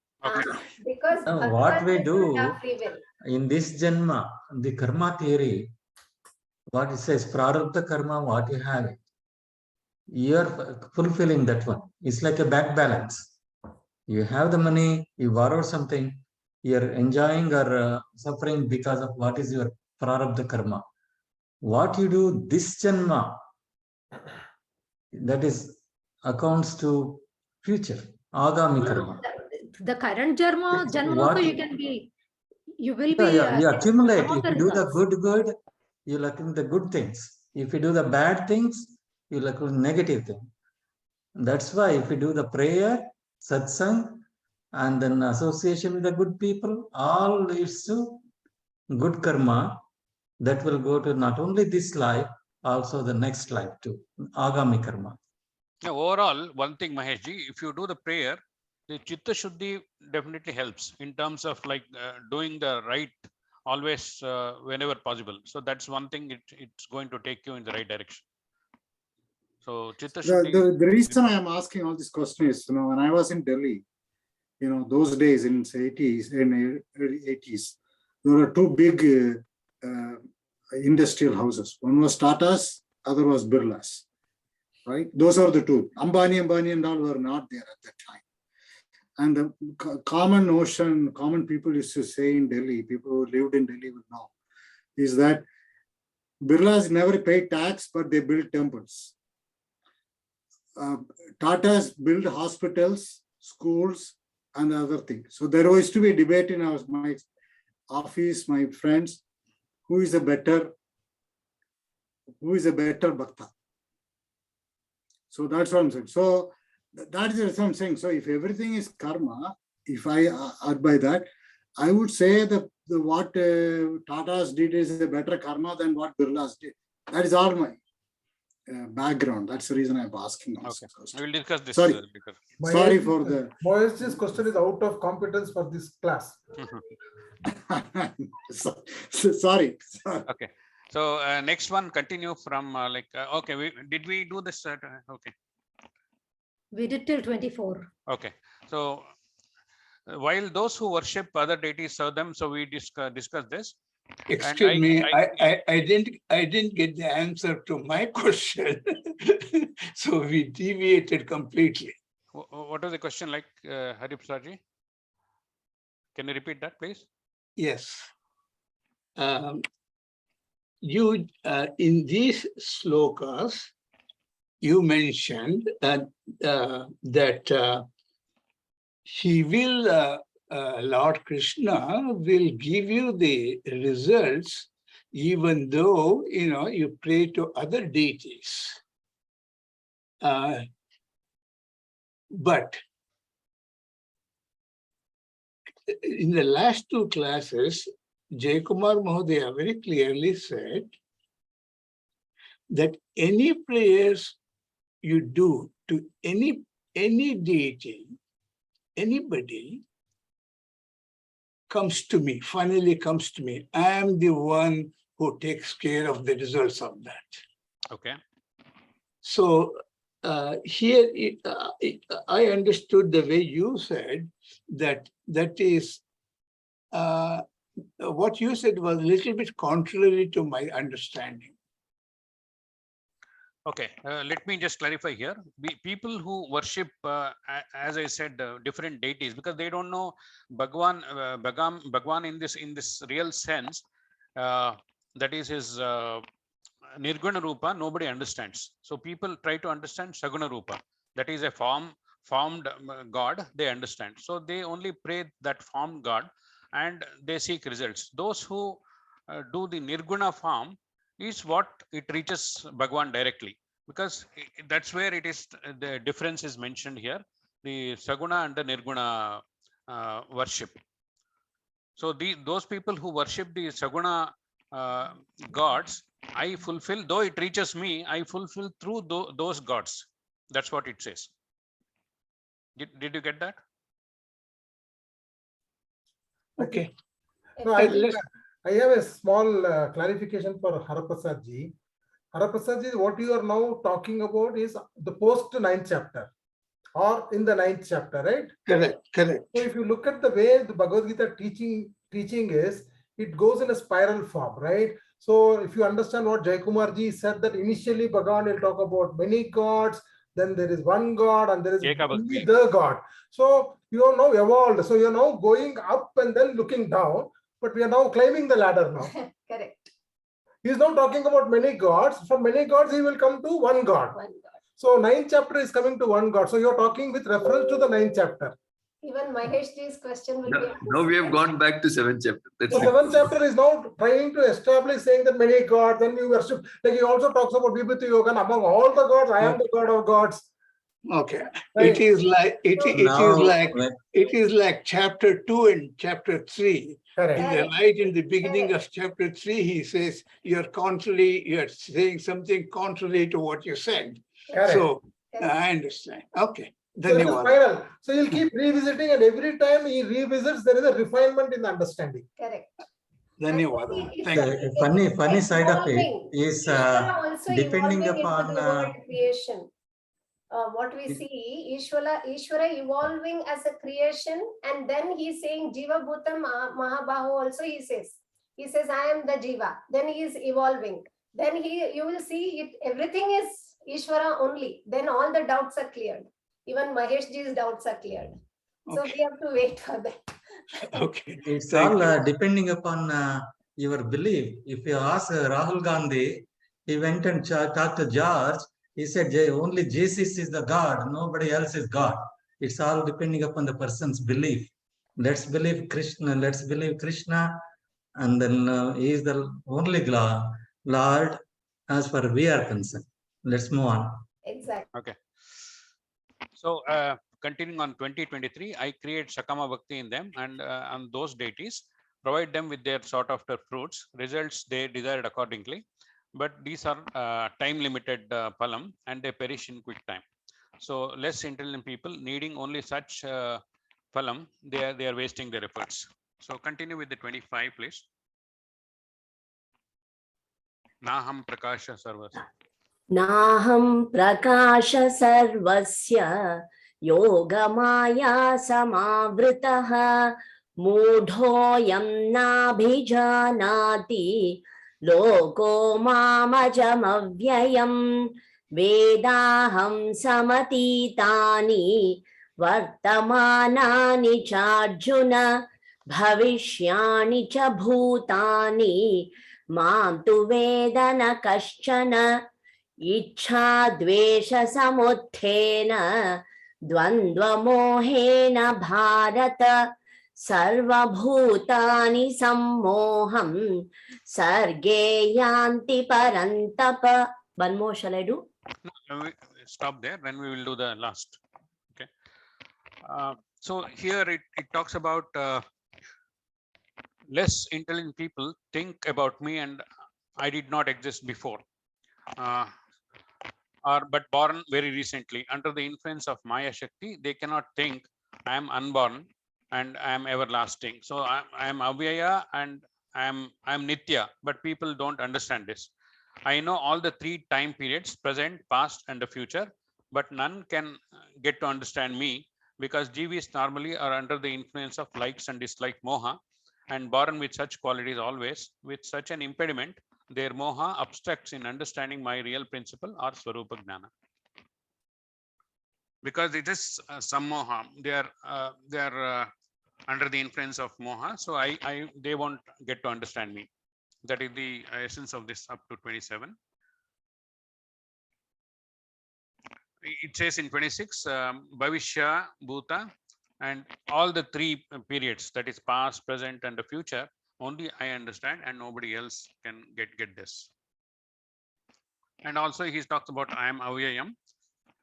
Because what we do have free will. in this Janma, the karma theory, what it says, prarabdha karma, what you have, you're fulfilling that one. It's like a bank balance. You have the money, you borrow something, you're enjoying or suffering because of what is your prarabdha karma. What you do this Janma, that is accounts to future, agami karma. The current Janma also you can be, you will be. You accumulate. If you do the good, you'll accumulate the good things. If you do the bad things, you'll accumulate negative things. That's why if you do the prayer, satsang, and then association with the good people, all leads to good karma that will go to not only this life, also the next life too, agami karma. Now, overall, one thing, Mahesh ji, if you do the prayer, the chitta shuddhi definitely helps in terms of like doing the right always whenever possible. So that's one thing, it's going to take you in the right direction. So chitta shuddhi. The reason I am asking all this question is, when I was in Delhi, You know, those days in 80s, in early 80s, there were two big industrial houses. One was Tata's, other was Birla's, right? Those are the two. Ambani and all were not there at that time. And the common notion, common people used to say in Delhi, people who lived in Delhi would know, is that Birlas never paid tax, but they built temples. Tata's built hospitals, schools, and other things. So there used to be a debate in my office, my friends, who is a better bhakta. So that's what I'm saying. So that is what I'm saying. So if everything is karma, if I add by that, I would say that what Tata's did is a better karma than what Birla's did. That is all my background. That's the reason I'm asking. Okay, we will discuss this. Sorry, because sorry for the. Mohesh's question is out of competence for this class. Sorry. Okay. So next one, continue from okay. Did we do this? Okay. We did till 24. Okay. So while those who worship other deities serve them, so we discuss this. Excuse me, I didn't get the answer to my question. So we deviated completely. What was the question like, Hari Prasadji? Can you repeat that, please? Yes. You in these slokas, you mentioned that he will, Lord Krishna will give you the results, even though you pray to other deities. But in the last two classes, Jayakumar Mahodaya very clearly said that any prayers you do to any deity, anybody, comes to me, finally comes to me. I am the one who takes care of the results of that. Okay. So here, I understood the way you said that is, what you said was a little bit contrary to my understanding. Okay, let me just clarify here. People who worship, as I said, different deities, because they don't know Bhagwan in this real sense, that is his Nirguna Rupa, nobody understands. So people try to understand Saguna Rupa, that is a formed God, they understand. So they only pray that formed God and they seek results. Those who do the Nirguna form is what it reaches Bhagwan directly, because that's where it is, the difference is mentioned here, the Saguna and the Nirguna worship. So those people who worship the Saguna gods, I fulfill, though it reaches me, I fulfill through those gods. That's what it says. Did you get that? Okay. No, I have a small clarification for Haraprasad ji. Haraprasad ji, what you are now talking about is the post 9th chapter or in the 9th chapter, right? Correct. So if you look at the way the Bhagavad Gita teaching is, it goes in a spiral form, right? So if you understand what Jayakumar ji said, that initially Bhagavan will talk about many gods, then there is one God and there is only the God. So you are now evolved. So you are now going up and then looking down, but we are now climbing the ladder now. Correct. He is now talking about many gods. From many gods, he will come to one God. So 9th chapter is coming to one God. So you are talking with reference to the 9th chapter. Even Mahesh ji's question will be. Now we have gone back to 7th chapter. That's the 7th chapter is now trying to establish, saying that many gods, then you worship. Like he also talks about Vibhuti Yoga. Among all the gods, I am the God of gods. Okay. Right. It is like chapter 2 and chapter 3. Correct. In the beginning of chapter 3, he says you're saying something contrary to what you said. Correct. So I understand. Okay. So it's a spiral. So he'll keep revisiting, and every time he revisits, there is a refinement in the understanding. Correct. Funny side of it is depending upon creation. what we see, Ishvara evolving as a creation, and then he's saying Jiva Bhutam Mahabahu also he says, I am the Jiva. Then he is evolving. Then you will see it, everything is Ishvara only. Then all the doubts are cleared. Even Maheshji's doubts are cleared. So we have to wait for that. Okay. It's Thank all you. depending upon your belief. If you ask Rahul Gandhi, he went and talked to George. He said only Jesus is the God, nobody else is God. It's all depending upon the person's belief. Let's believe Krishna. Let's believe Krishna, and then he is the only Lord, as far as we are concerned. Let's move on. Exactly. Okay. So continuing on 2023, I create Sakama Bhakti in them, and on those deities, provide them with their sought after fruits, results they desired accordingly. But these are time limited phalam, and they perish in quick time. So less intelligent people needing only such phalam, they are wasting their efforts. So continue with the 25, please. Naham prakasha sarvasya. Naham prakasha sarvasya yogamaya samavritaha mudhoyam nabhijanati loko mamajamavyayam vedaham samatitani vartamanani charjuna bhavishyani cha bhutani mam tu vedana kaschana इच्छा द्वेष समुत्थेन द्वन्द्व मोहेन भारत सर्वभूतानि सम्मोहं सर्गे यान्ति परन्तप. One more, shall I do? No, we stop there, then we will do the last. Okay. So here it talks about less intelligent people think about me and I did not exist before. But born very recently under the influence of Maya Shakti, they cannot think I am unborn and I am everlasting. So I am Avyaya and I am Nitya, but people don't understand this. I know all the three time periods, present, past, and the future, but none can get to understand me because Jivis normally are under the influence of likes and dislike moha, and born with such qualities always, with such an impediment, their moha obstructs in understanding my real principle or Swarupa Gnana. Because it is some moha, they are under the influence of moha, so they won't get to understand me. That is the essence of this up to 27. It says in 26, Bhavishya, Bhuta, and all the three periods, that is past, present, and the future, only I understand and nobody else can get this. And also he talks about I am Avyayam,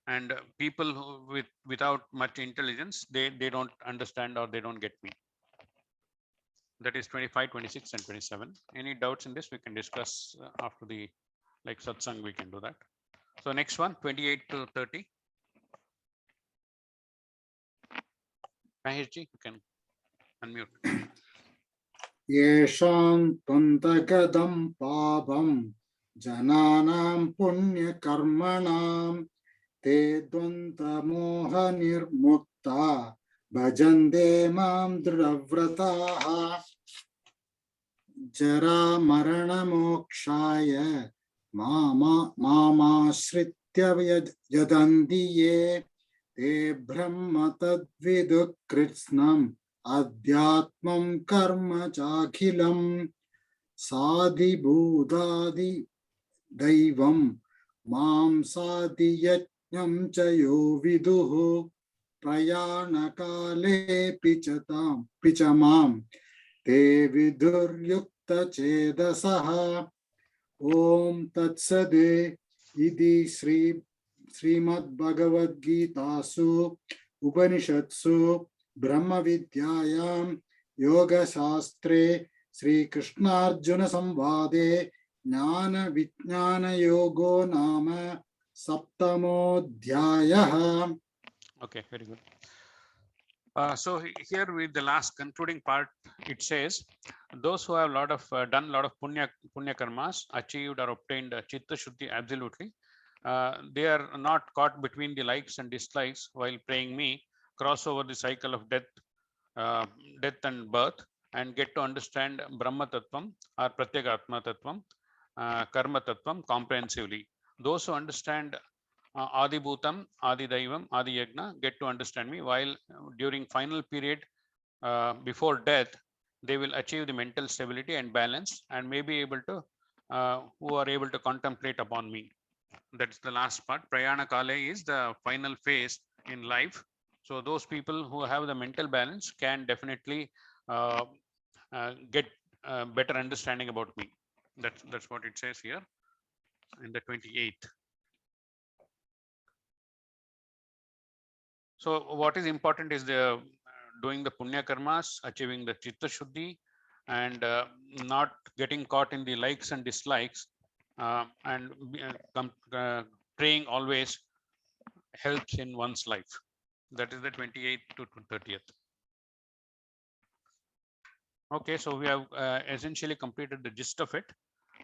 and people who without much intelligence, they don't understand or they don't get me. That is 25, 26, and 27. Any doubts in this we can discuss after the satsang, we can do that. So next one, 28 to 30. Maheshji, you can unmute. Yesham Pantagadam Pabam Jananam Punya Karmanam Te Dvanta Moha Nirmukta Bhajande Mam Dhravrataha Jara Marana Mokshaya Mama Shritya Yadandiye Te Brahma Tadvidu Kritsnam Adhyatmam karma chakhilam sadhi budadi daivam mam sadhi yajnam chayo viduhu prayana kale pichamam te viduryukta chedasaha om tatsade idi Srimad Bhagavad Gitasu Upanishatsu Brahma Vidyayam Yoga Shastre Sri Krishna Arjuna Samvade Jnana Vijnana Yogo Nama Saptamodhyayaha. Okay, very good. So here with the last concluding part, it says those who have done a lot of punya karmas, achieved or obtained chitta shuddhi absolutely, they are not caught between the likes and dislikes while praying me, cross over the cycle of death and birth, and get to understand Brahma Tattvam or Pratyagatma Tattvam, Karma Tattvam comprehensively. Those who understand Adi Bhutam, Adi Daivam, Adi Yagna get to understand me, while during final period before death, they will achieve the mental stability and balance and may be able to, who are able to contemplate upon me. That's the last part. Prayana Kale is the final phase in life. So those people who have the mental balance can definitely get better understanding about me. That's what it says here in the 28th. So what is important is the doing the punya karmas, achieving the chitta shuddhi, and not getting caught in the likes and dislikes, and praying always helps in one's life. That is the 28th to 30th. Okay, so we have essentially completed the gist of it.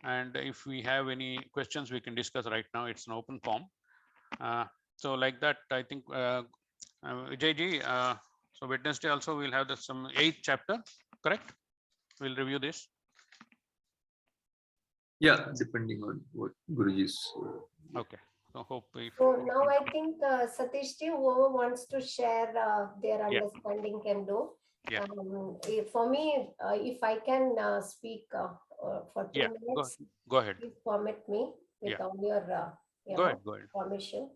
And if we have any questions, we can discuss right now. It's an open form. So like that, I think, Vijay, so Wednesday also we'll have some 8th chapter, correct? We'll review this. Yeah, depending on what Guruji's. Okay. So hope if So now I think Satish ji, whoever wants to share their understanding can do. Yeah. For me, if I can speak for 2 minutes, go ahead. please permit me with all your go ahead. permission.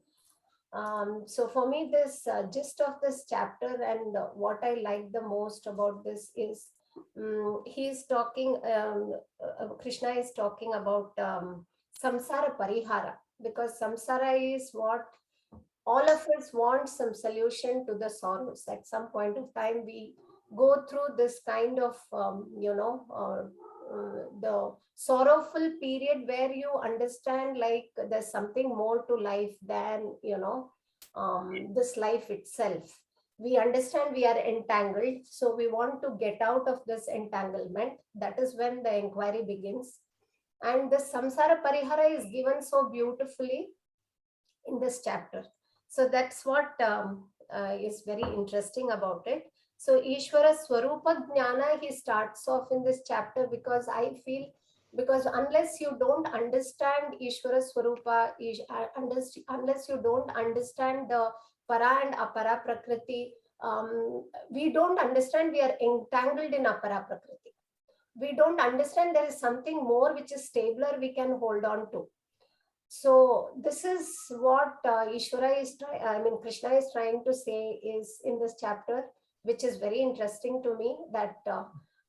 So for me, this gist of this chapter and what I like the most about this is he's talking, Krishna is talking about samsara parihara, because samsara is what all of us want, some solution to the sorrows. At some point of time, we go through this kind of, the sorrowful period where you understand like there's something more to life than, this life itself. We understand we are entangled, so we want to get out of this entanglement. That is when the inquiry begins. And the samsara parihara is given so beautifully in this chapter. So that's what is very interesting about it. So Ishvara Swarupa Jnana, he starts off in this chapter, because I feel, because unless you don't understand Ishvara Swarupa, unless you don't understand the para and apara prakriti, we don't understand we are entangled in apara prakriti. We don't understand there is something more which is stabler we can hold on to. So this is what Krishna is trying to say is in this chapter, which is very interesting to me, that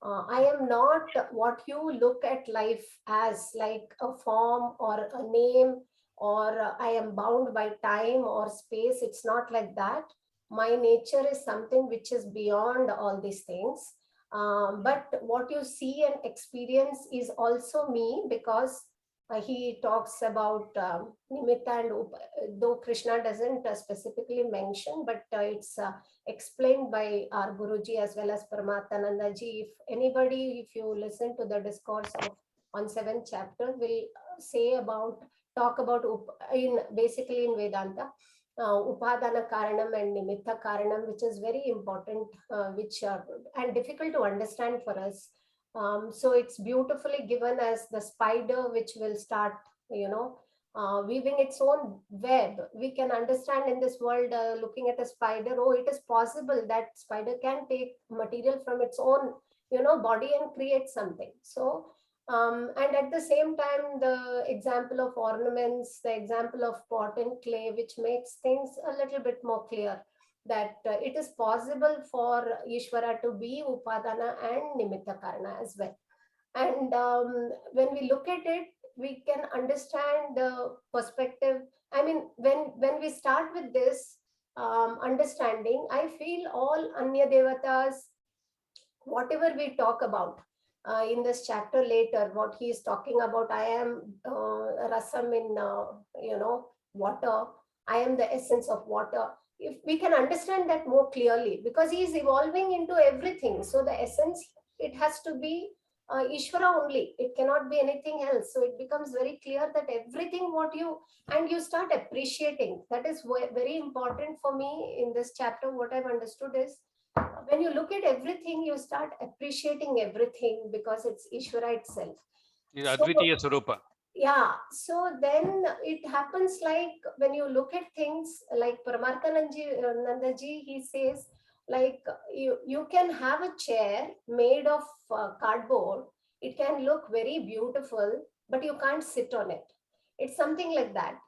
I am not what you look at life as, like a form or a name, or I am bound by time or space. It's not like that. My nature is something which is beyond all these things. But what you see and experience is also me, because he talks about nimitta and though Krishna doesn't specifically mention, but it's explained by our Guruji as well as Paramahansa ji. If anybody, if you listen to the discourse on 7th chapter, will talk about basically in Vedanta, upadana karanam and nimitta karanam, which is very important, and difficult to understand for us. So it's beautifully given as the spider which will start, weaving its own web. We can understand in this world, looking at a spider, oh, it is possible that spider can take material from its own, body and create something. So, and at the same time, the example of ornaments, the example of pot and clay, which makes things a little bit more clear, that it is possible for Ishvara to be Upadana and Nimitta Karana as well. And when we look at it, we can understand the perspective. I mean, when we start with this understanding, I feel all Anya Devatas, whatever we talk about in this chapter later, what he is talking about, I am rasam in, water, I am the essence of water. If we can understand that more clearly, because he is evolving into everything. So the essence, it has to be Ishvara only. It cannot be anything else. So it becomes very clear that everything what you, and you start appreciating. That is very important for me in this chapter. What I've understood is when you look at everything, you start appreciating everything because it's Ishvara itself. Advitiya Swarupa. Yeah, so then it happens like when you look at things like Paramarthanandaji, he says, like you can have a chair made of cardboard. It can look very beautiful, but you can't sit on it. It's something like that.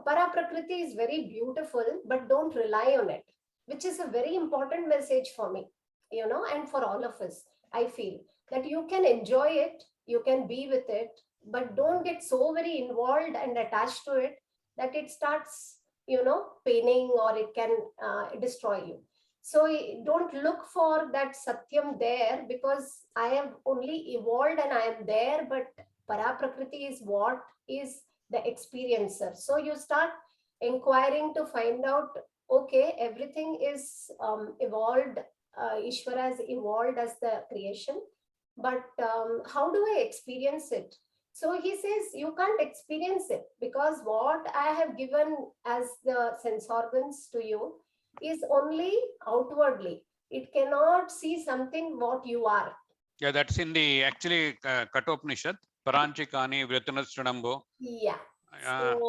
Paraprakriti is very beautiful, but don't rely on it, which is a very important message for me, and for all of us. I feel that you can enjoy it, you can be with it, but don't get so very involved and attached to it that it starts, paining, or it can destroy you. So don't look for that Satyam there, because I have only evolved and I am there, but Paraprakriti is what is the experiencer. So you start inquiring to find out, okay, everything is evolved, Ishvara has evolved as the creation, but how do I experience it? So he says you can't experience it, because what I have given as the sense organs to you is only outwardly. It cannot see something what you are. Yeah, that's in the actually Katopnishad, Paranchikani Vritanastranambo. Yeah.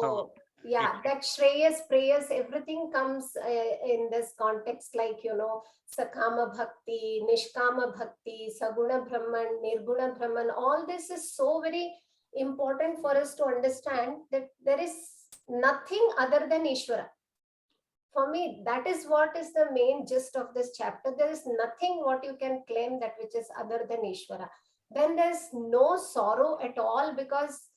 So Yeah, that Shreyas, prayers, everything comes in this context, like, Sakama Bhakti, Nishkama Bhakti, Saguna Brahman, Nirguna Brahman. All this is so very important for us to understand that there is nothing other than Ishvara. For me, that is what is the main gist of this chapter. There is nothing what you can claim that which is other than Ishvara. Then there's no sorrow at all, because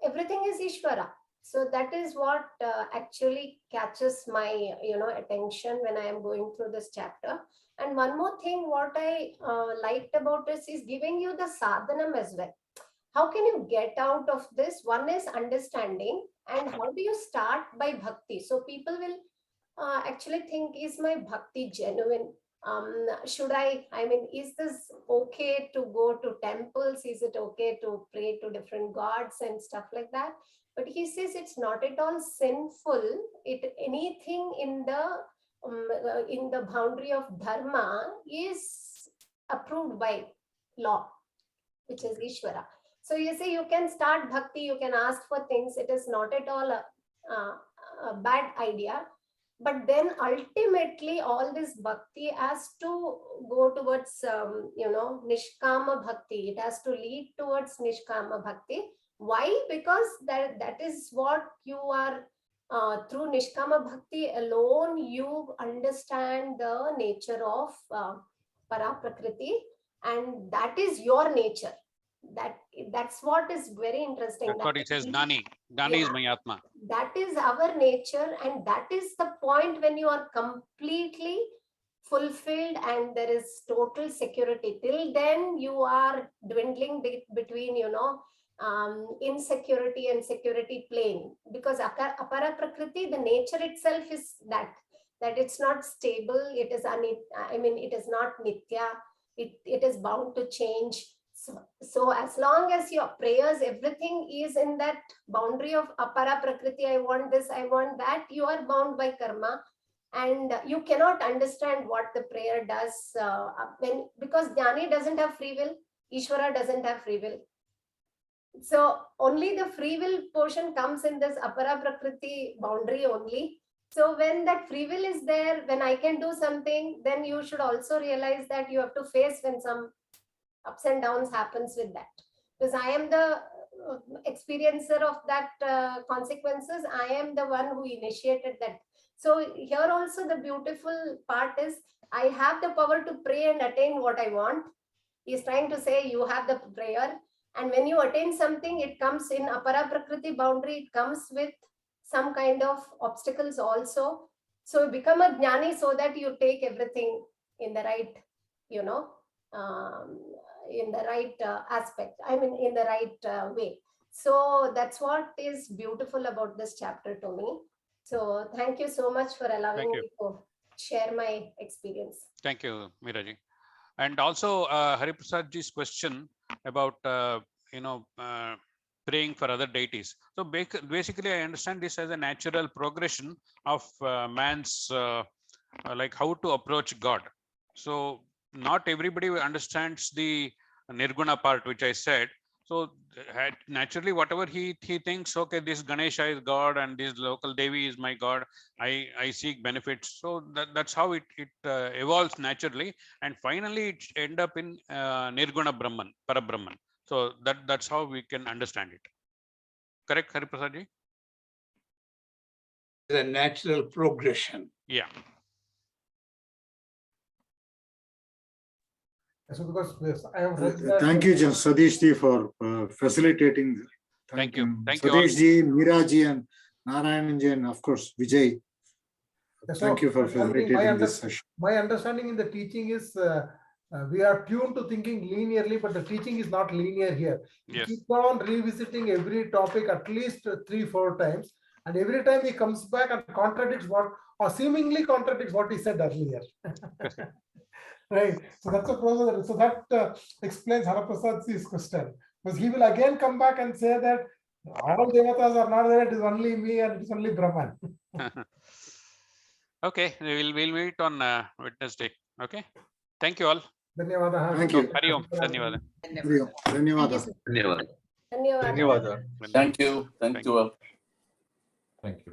everything is Ishvara. So that is what actually catches my attention when I am going through this chapter. And one more thing what I liked about this is giving you the sadhanam as well. How can you get out of this? One is understanding, and how do you start by bhakti? So people will actually think, is my bhakti genuine? Should I mean, is this okay to go to temples? Is it okay to pray to different gods and stuff like that? But he says it's not at all sinful. Anything in the boundary of dharma is approved by law, which is Ishvara. So you say you can start bhakti, you can ask for things. It is not at all a bad idea. But then ultimately all this bhakti has to go towards, nishkama bhakti. It has to lead towards nishkama bhakti. Why? Because that is what you are, through nishkama bhakti alone, you understand the nature of Paraprakriti, and that is your nature. That's what is very interesting. That's what he says, Dani. Dani is my Atma. That is our nature, and that is the point when you are completely fulfilled and there is total security. Till then, you are dwindling between, insecurity and security plane, because apara prakriti, the nature itself is that it's not stable. It is it is not nitya. It is bound to change. So as long as your prayers, everything is in that boundary of apara prakriti, I want this, I want that, you are bound by karma, and you cannot understand what the prayer does because Jnani doesn't have free will, Ishvara doesn't have free will. So only the free will portion comes in this apara prakriti boundary only. So when that free will is there, when I can do something, then you should also realize that you have to face when some ups and downs happens with that, because I am the experiencer of that consequences. I am the one who initiated that. So here also the beautiful part is I have the power to pray and attain what I want. He's trying to say you have the prayer, and when you attain something, it comes in apara prakriti boundary, it comes with some kind of obstacles also. So you become a jnani so that you take everything in the right, in the right aspect, in the right way. So that's what is beautiful about this chapter to me. So thank you so much for allowing me to share my experience. Thank you, Meera ji. And also Hariprasad ji's question, about praying for other deities. So basically, I understand this as a natural progression of man's like how to approach God. So not everybody understands the nirguna part, which I said. So naturally, whatever he thinks, okay, this Ganesha is God and this local Devi is my God, I seek benefits. So that's how it evolves naturally, and finally it end up in nirguna Brahman, Parabrahman. So that's how we can understand it. Correct, Hariprasad ji? The natural progression. Yeah. So because yes, I have read that. Thank you, Satish ji, for facilitating. Thank you. Thank you. Satish ji, Meera ji, and Narayanan ji, and of course Vijay. Thank you for facilitating this session. My understanding in the teaching is we are tuned to thinking linearly, but the teaching is not linear here. We Yes. keep on revisiting every topic at least 3-4 times, and every time he comes back and contradicts what, or seemingly contradicts what he said earlier. Right. So that's a process. So that explains Hariprasad's question. Because he will again come back and say that all devatas are not there, it is only me and it is only Brahman. Okay, we'll meet on Wednesday. Okay. Thank you all. Dhanyavada. Thank you. Hari Om. Dhanyavada. Dhanyavada. Dhanyawad. Dhanyawada. Thank you. Thank you all. Thank you.